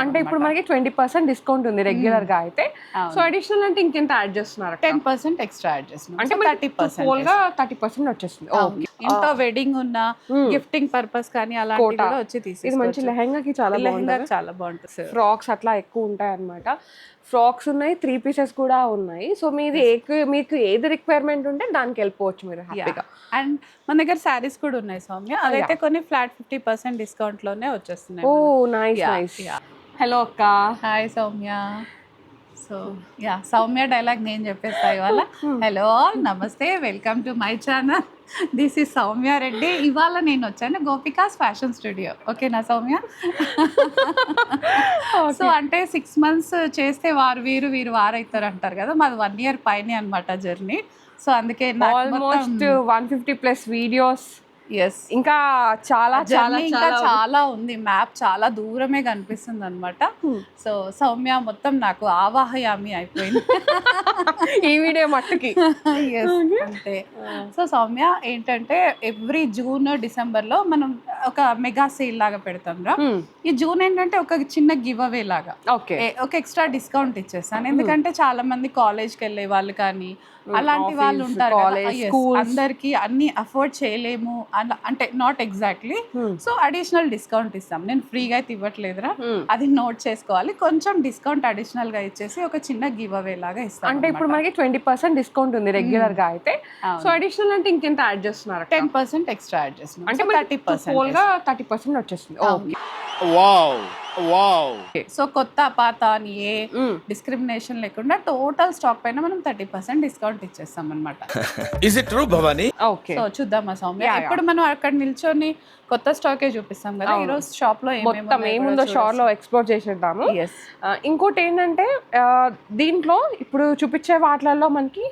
అంటే ఇప్పుడు మనకి 20% డిస్కౌంట్ ఉంది రెగ్యులర్ గా అయితే. సో అడిషనల్ అంటే ఇంకెంత యాడ్ చేస్తున్నారు? 10% ఎక్స్ట్రా యాడ్ చేస్తున్నాం. అంటే 30% హోల్ గా 30% వచ్చేస్తుంది. ఇంట్లో వెడ్డింగ్ ఉన్న గిఫ్టింగ్ పర్పస్ కానీ అలాంటివి కూడా వచ్చి తీసేసుకోవచ్చు. ఇది మంచి లెహంగాకి చాలా బాగుంటుంది. చాలా బాగుంటుంది. ఫ్రాక్స్ అట్లా ఎక్కువ ఉంటాయి అన్నమాట. ఫ్రాక్స్ ఉన్నాయి, 3 పీసెస్ కూడా ఉన్నాయి. సో మీది మీకు ఏది రిక్వైర్మెంట్ ఉంటే దానికి వెళ్ళిపోవచ్చు మీరు హ్యాపీగా. అండ్ మన దగ్గర శారీస్ కూడా ఉన్నాయి సౌమ్య, అదైతే కొన్ని ఫ్లాట్ 50% డిస్కౌంట్ లోనే వచ్చేస్తున్నాయి. ఓ నైస్ నైస్. హలో అక్క. Hi Soumya. So Soumya dialogue నేను చెప్పేస్తా ఇవాళ. హలో ఆల్, నమస్తే, welcome to my channel. This is Soumya Reddy. ఇవాళ నేను వచ్చాను గోపికాస్ ఫ్యాషన్ స్టూడియో. ఓకేనా సౌమ్య? సో అంటే 6 months చేస్తే వారు వీరు వీరు వారైతారు అంటారు కదా, మాది 1 year పైనే అనమాట జర్నీ. సో అందుకే ఆల్మోస్ట్ 150+ వీడియోస్. ఎస్, ఇంకా చాలా చాలా ఇంకా చాలా ఉంది. మ్యాప్ చాలా దూరమే కనిపిస్తుంది అనమాట. సో సౌమ్య మొత్తం నాకు ఆవాహయామి అయిపోయింది ఈ వీడియో మట్టుకి. అంతే. సో సౌమ్య ఏంటంటే ఎవ్రీ జూన్ డిసెంబర్ లో మనం ఒక మెగా సేల్ లాగా పెడతాం రా. ఈ జూన్ ఏంటంటే ఒక చిన్న గివ్ అవే లాగా ఒక ఎక్స్ట్రా డిస్కౌంట్ ఇచ్చేస్తాను. ఎందుకంటే చాలా మంది కాలేజ్కి వెళ్ళే వాళ్ళు కానీ అలాంటి వాళ్ళు ఉంటారు కదా, అందరికి అన్ని అఫోర్డ్ చేయలేము అంటే not exactly. So additional discount ఇస్తాం. నేను ఫ్రీగా అయితే ఇవ్వట్లేదురా, అది నోట్ చేసుకోవాలి. కొంచెం డిస్కౌంట్ అడిషనల్ గా ఇచ్చేసి ఒక చిన్న గివ్ అవే లాగా ఇస్తాం. అంటే ఇప్పుడు మనకి 20% డిస్కౌంట్ ఉంది రెగ్యులర్ గా అయితే. సో అడిషనల్ అంటే ఇంకెంత యాడ్ చేస్తున్నారు? 10% ఎక్స్ట్రా యాడ్ చేస్తున్నాం. అంటే 30% హోల్ గా 30% వచ్చేస్తుంది. సో కొత్త పాత అని ఏ డిస్క్రిమినేషన్ లేకుండా టోటల్ స్టాక్ పైన మనం 30% డిస్కౌంట్ ఇచ్చేస్తాం అనమాట. సో చూద్దామా సౌమ్య, ఇప్పుడు మనం అక్కడ నిల్చొని కొత్త స్టాకే చూపిస్తాం కదా. ఈ రోజు షాప్ లో ఏముందో షాప్ లో ఎక్స్ప్లోర్ చేసేద్దాము. ఇంకోటి ఏంటంటే దీంట్లో ఇప్పుడు చూపించే వాటిలలో మనకి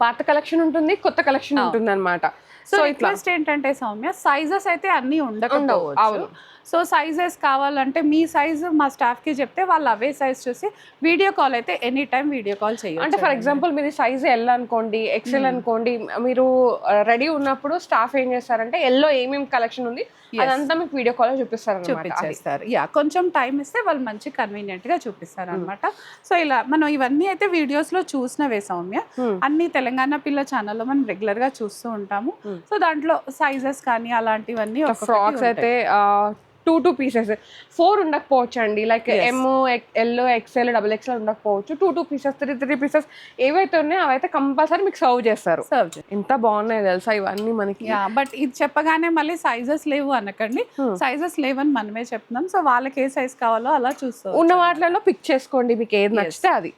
పాత కలెక్షన్ ఉంటుంది, కొత్త కలెక్షన్ ఉంటుంది అనమాట. సో రిక్వెస్ట్ ఏంటంటే సౌమ్య, సైజెస్ అయితే అన్ని ఉండకపోవచ్చు. సో సైజెస్ కావాలంటే మీ సైజు మా స్టాఫ్ కి చెప్తే వాళ్ళు అవే సైజ్ చూసి వీడియో కాల్ అయితే ఎనీ టైం వీడియో కాల్ చేయాలి. అంటే ఫర్ ఎగ్జాంపుల్ మీది సైజ్ ఎల్ అనుకోండి, ఎక్సెల్ అనుకోండి, మీరు రెడీ ఉన్నప్పుడు స్టాఫ్ ఏం చేస్తారంటే ఎల్లో ఏమేమి కలెక్షన్ ఉంది అదంతా మీకు వీడియో కాల్ చూపిస్తారు. కొంచెం టైం ఇస్తే వాళ్ళు మంచి కన్వీనియంట్ గా చూపిస్తారు అనమాట. సో ఇలా మనం ఇవన్నీ అయితే వీడియోస్ లో చూసినవే సౌమ్య, అన్ని తెలంగాణ పిల్ల ఛానల్లో మనం రెగ్యులర్ గా చూస్తూ ఉంటాము. సో దాంట్లో సైజెస్ కానీ అలాంటివన్నీ ఫ్రాక్స్ అయితే 2 పీసెస్ 4 ఉండకపోవచ్చు అండి. లైక్ ఎమ్, ఎల్, ఎక్స్ఎల్, XXL ఉండకపోవచ్చు. 2 పీసెస్ 3 పీసెస్ ఏవైతే ఉన్నాయో అవైతే కంపల్సరీ మీకు సర్వ్ చేస్తారు. ఎంత బాగున్నాయి తెలుసా ఇవన్నీ మనకి. బట్ ఇది చెప్పగానే మళ్ళీ సైజెస్ లేవు అనకండి, సైజెస్ లేవని మనమే చెప్తున్నాం. సో వాళ్ళకి ఏ సైజ్ కావాలో అలా చూస్తాం. ఉన్న వాటిలో పిక్ చేసుకోండి మీకు ఏది నచ్చితే అది.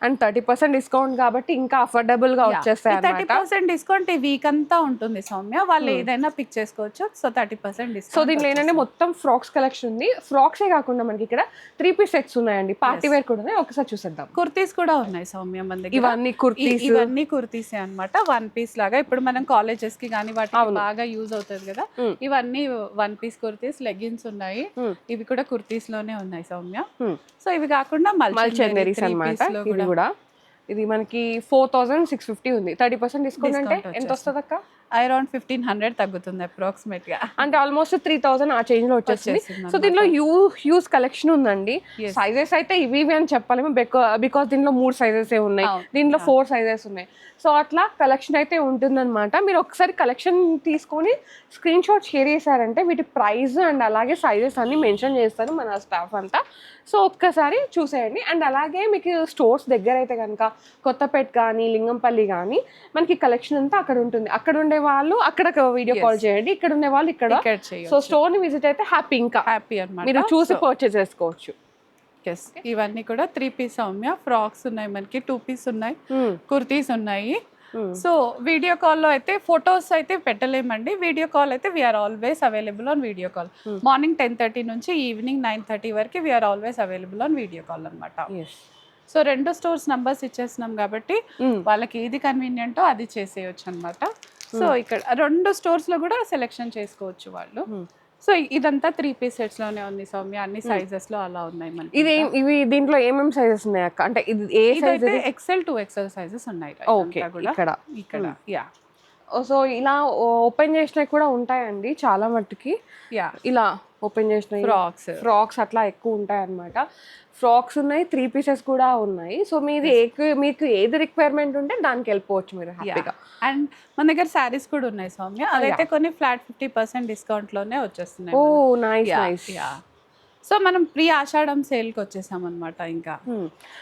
అండ్ 30% డిస్కౌంట్ కాబట్టి ఇంకా అఫోర్డబుల్ గా వచ్చేస్తాయి. 30% డిస్కౌంట్ ఈ వీక్ అంతా ఉంటుంది సౌమ్య, వాళ్ళు ఏదైనా పిక్ చేసుకోవచ్చు. So 30% discount. సో దీంట్లో ఏంటంటే మొత్తం ఫ్రాక్స్ కలెక్షన్ ఉంది. ఫ్రాక్సే కాకుండా మనకి ఇక్కడ 3 పీస్ సెట్స్ ఉన్నాయండి, పార్టీ వేర్ కూడా ఉన్నాయి. ఒకసారి చూసేద్దాం. కుర్తీస్ కూడా ఉన్నాయి సౌమ్య మన దగ్గర. ఇవన్నీ కుర్తీసే అనమాట, 1 పీస్ లాగా. ఇప్పుడు మనం కాలేజెస్ కి కానీ వాటికి బాగా యూజ్ అవుతుంది కదా. ఇవన్నీ 1 పీస్ కుర్తీస్, లెగ్గిన్స్ ఉన్నాయి. ఇవి కూడా కుర్తీస్ లోనే ఉన్నాయి సౌమ్య. సో ఇవి కాకుండా మల్చెందరీస్ అన్నమాట. కూడా ఇది మనకి 4650 ఉంది. 30% డిస్కౌంట్ అంటే ఎంత వస్తుంది అక్క? అరౌండ్ 1500 తగ్గుతుంది అప్రాక్సిమేట్ గా. అంటే ఆల్మోస్ట్ 3000 ఆ చేంజ్ లో వచ్చేస్తుంది. సో దీనిలో హ్యూజ్ కలెక్షన్ ఉందండి. సైజెస్ అయితే ఇవి అని చెప్పలేము, బికాస్ దీనిలో 3 సైజెస్ ఉన్నాయి, దీంట్లో 4 సైజెస్ ఉన్నాయి. సో అట్లా కలెక్షన్ అయితే ఉంటుందన్నమాట. మీరు ఒకసారి కలెక్షన్ తీసుకొని స్క్రీన్ షాట్ షేర్ చేశారంటే వీటి ప్రైస్ అండ్ అలాగే సైజెస్ అన్ని మెన్షన్ చేస్తారు మన స్టాఫ్ అంతా. సో ఒక్కసారి చూసేయండి. అండ్ అలాగే మీకు స్టోర్స్ దగ్గర అయితే కనుక కొత్తపేట కానీ లింగంపల్లి కానీ మనకి కలెక్షన్ అంతా అక్కడ ఉంటుంది. అక్కడ ఉండే వాళ్ళు అక్కడ వీడియో కాల్ చేయండి, ఇక్కడ ఉండే వాళ్ళు ఇక్కడ. సో స్టోర్ ని విజిట్ అయితే హ్యాపీ అన్నమాట, మీరు చూసి పర్చేస్ చేసుకోవచ్చు. ఇవన్నీ కూడా 3 పీస్ సౌమ్య. ఫ్రాక్స్ ఉన్నాయి మనకి, 2 పీస్ ఉన్నాయి, కుర్తీస్ ఉన్నాయి. సో వీడియో కాల్లో అయితే ఫొటోస్ అయితే పెట్టలేమండి. వీడియో కాల్ అయితే we're always available on video call. Morning 10:30 నుంచి ఈవినింగ్ 9:30 వరకు we're always available on video call అనమాట. సో 2 స్టోర్స్ నంబర్స్ ఇచ్చేస్తున్నాం కాబట్టి వాళ్ళకి ఏది కన్వీనియంటో అది చేసేయచ్చు అనమాట. సో ఇక్కడ 2 స్టోర్స్ లో కూడా సెలెక్షన్ చేసుకోవచ్చు వాళ్ళు. సో ఇదంతా 3 పీస్ సెట్స్ లోనే ఉంది సౌమ్య, అన్ని సైజెస్ లో అలా ఉన్నాయి మనకి. ఇవి దీంట్లో ఏమేం సైజెస్ ఉన్నాయి అక్క? అంటే ఇది ఏ size? XL to XL sizes ఉన్నాయి ఇక్కడ. సో ఇలా ఓపెన్ చేసినవి కూడా ఉంటాయండి చాలా మట్టుకి. ఇలా ఓపెన్ చేసిన ఫ్రాక్స్ అట్లా ఎక్కువ ఉంటాయి అన్నమాట. ఫ్రాక్స్ ఉన్నాయి, 3 పీసెస్ కూడా ఉన్నాయి. సో మీది మీకు ఏది రిక్వైర్మెంట్ ఉంటే దానికి వెళ్ళిపోవచ్చు మీరు హ్యాపీగా. అండ్ మన దగ్గర శారీస్ కూడా ఉన్నాయి సౌమ్య, అదైతే కొన్ని ఫ్లాట్ 50% డిస్కౌంట్లోనే వచ్చేస్తున్నాయి. ఓ నైస్ నైస్. సో మనం ప్రీ ఆషాఢం సేల్కి వచ్చేసాం అనమాట. ఇంకా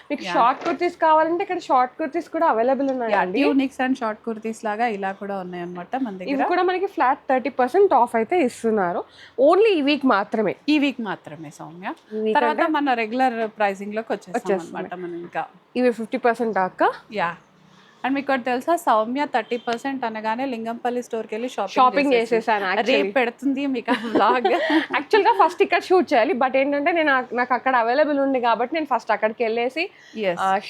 మీకు షార్ట్ కుర్తీస్ కావాలంటే ఇక్కడ షార్ట్ కుర్తీస్ కూడా అవైలబుల్ ఉన్నాయి. యూనిక్స్ అండ్ షార్ట్ కుర్తీస్ లాగా ఇలా కూడా ఉన్నాయి అనమాట మన దగ్గర. ఇవి కూడా మనకి ఫ్లాట్ 30% ఆఫ్ అయితే ఇస్తున్నారు. ఓన్లీ ఈ వీక్ మాత్రమే సౌమ్య. తర్వాత మన రెగ్యులర్ ప్రైసింగ్ లోకి వచ్చేసాం అనమాట మనం. ఇంకా ఇవి 50% దాకా. అండ్ మీకు ఒకటి తెలుసా సౌమ్య, 30% అనగానే లింగంపల్లి స్టోర్కి వెళ్ళి షాపింగ్ చేసేసాను. రేపు పెడుతుంది మీకు బ్లాగ్. యాక్చువల్గా ఫస్ట్ ఇక్కడ షూట్ చేయాలి, బట్ ఏంటంటే నాకు అక్కడ అవైలబుల్ ఉంది కాబట్టి నేను ఫస్ట్ అక్కడికి వెళ్ళేసి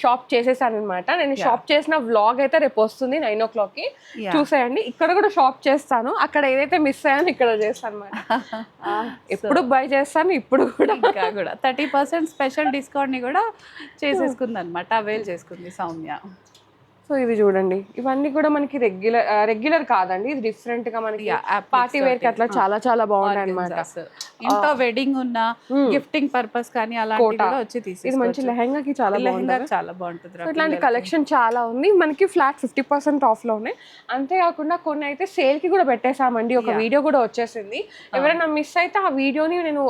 షాప్ చేసేసాను అనమాట. నేను షాప్ చేసిన వ్లాగ్ అయితే రేపు వస్తుంది 9 o'clockకి, చూసేయండి. ఇక్కడ కూడా షాప్ చేస్తాను, అక్కడ ఏదైతే మిస్ అయ్యానో ఇక్కడ చేస్తాను అనమాట. ఎప్పుడు బై చేస్తాను, ఇప్పుడు కూడా 30% స్పెషల్ డిస్కౌంట్ని కూడా చేసేసుకుంది అనమాట, అవైల్ చేసుకుంది సౌమ్య. సో ఇది చూడండి, ఇవన్నీ కూడా మనకి రెగ్యులర్ కాదండి, ఇది డిఫరెంట్ గా మనకి పార్టీ వేర్ కి అట్లా చాలా చాలా బాగుంటాయి అన్నమాట. ఇంట్లో వెడ్డింగ్ ఉన్న గిఫ్టింగ్ పర్పస్ కానీ అలాంటివి కూడా వచ్చి తీసి. ఇది మంచి లెహంగాకి చాలా బాగుంటుంది. ఇట్లాంటి కలెక్షన్ చాలా ఉంది మనకి. ఫ్లాట్ 50% ఆఫ్ లో ఉన్నాయి. అంతేకాకుండా కొన్ని అయితే సేల్ కి కూడా పెట్టేసామండి, ఒక వీడియో కూడా వచ్చేసింది. ఎవరైనా మిస్ అయితే ఆ వీడియోని నేను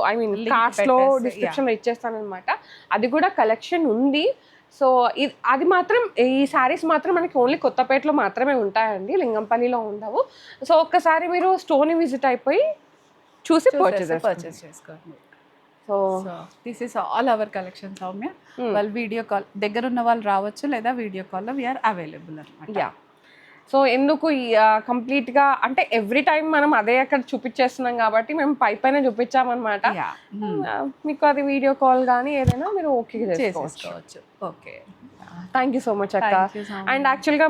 కార్డ్స్ లో డిస్క్రిప్షన్ లో ఇచ్చేస్తాను అనమాట. అది కూడా కలెక్షన్ ఉంది. సో అది మాత్రం, ఈ శారీస్ మాత్రం మనకి ఓన్లీ కొత్తపేటలో మాత్రమే ఉంటాయండి, లింగంపల్లిలో ఉండవు. సో ఒక్కసారి మీరు స్టోర్ని విజిట్ అయిపోయి చూసి పర్చేస్ చేసుకోండి. So this is all our collection Soumya. వాళ్ళు వీడియో కాల్ దగ్గర ఉన్న వాళ్ళు రావచ్చు, లేదా వీడియో కాల్లో వీఆర్ అవైలబుల్ అనమాట. సో ఎందుకు కంప్లీట్గా అంటే ఎవ్రీ టైం మనం అదే అక్కడ చూపించేస్తున్నాం కాబట్టి మేము పైన చూపించామన్నమాట. మీకు అది వీడియో కాల్ కానీ ఏదైనా మీరు ఓకే చేసుకోవచ్చు. Okay, thank you so much అక్క. అండ్ యాక్చువల్గా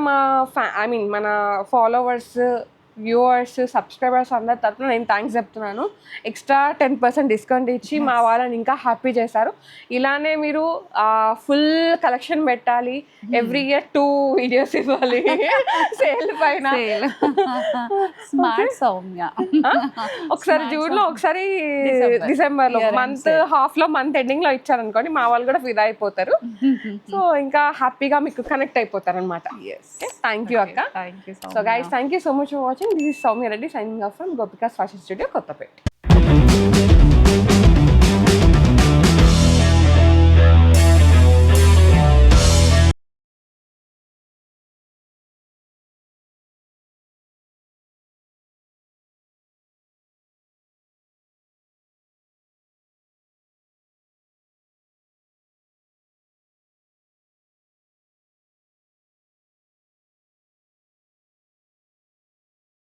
మన ఫాలోవర్స్, వ్యూవర్స్, సబ్స్క్రైబర్స్ అందరి తరఫున నేను థ్యాంక్స్ చెప్తున్నాను. ఎక్స్ట్రా 10% డిస్కౌంట్ ఇచ్చి మా వాళ్ళని ఇంకా హ్యాపీ చేశారు. ఇలానే మీరు ఫుల్ కలెక్షన్ పెట్టాలి, ఎవ్రీ ఇయర్ 2 వీడియోస్ ఇవ్వాలి సేల్ పైన. ఒకసారి జూన్ లో, ఒకసారి డిసెంబర్ లో, మంత్ హాఫ్ లో, మంత్ ఎండింగ్ లో ఇచ్చారనుకోండి, మా వాళ్ళు కూడా ఫిదా అయిపోతారు. సో ఇంకా హ్యాపీగా మీకు కనెక్ట్ అయిపోతారు అనమాట. థ్యాంక్ యూ అక్క. So guys, thank you so much for watching. This is Soumya Reddy signing off from Gopika's Fashion Studio, Kottapet.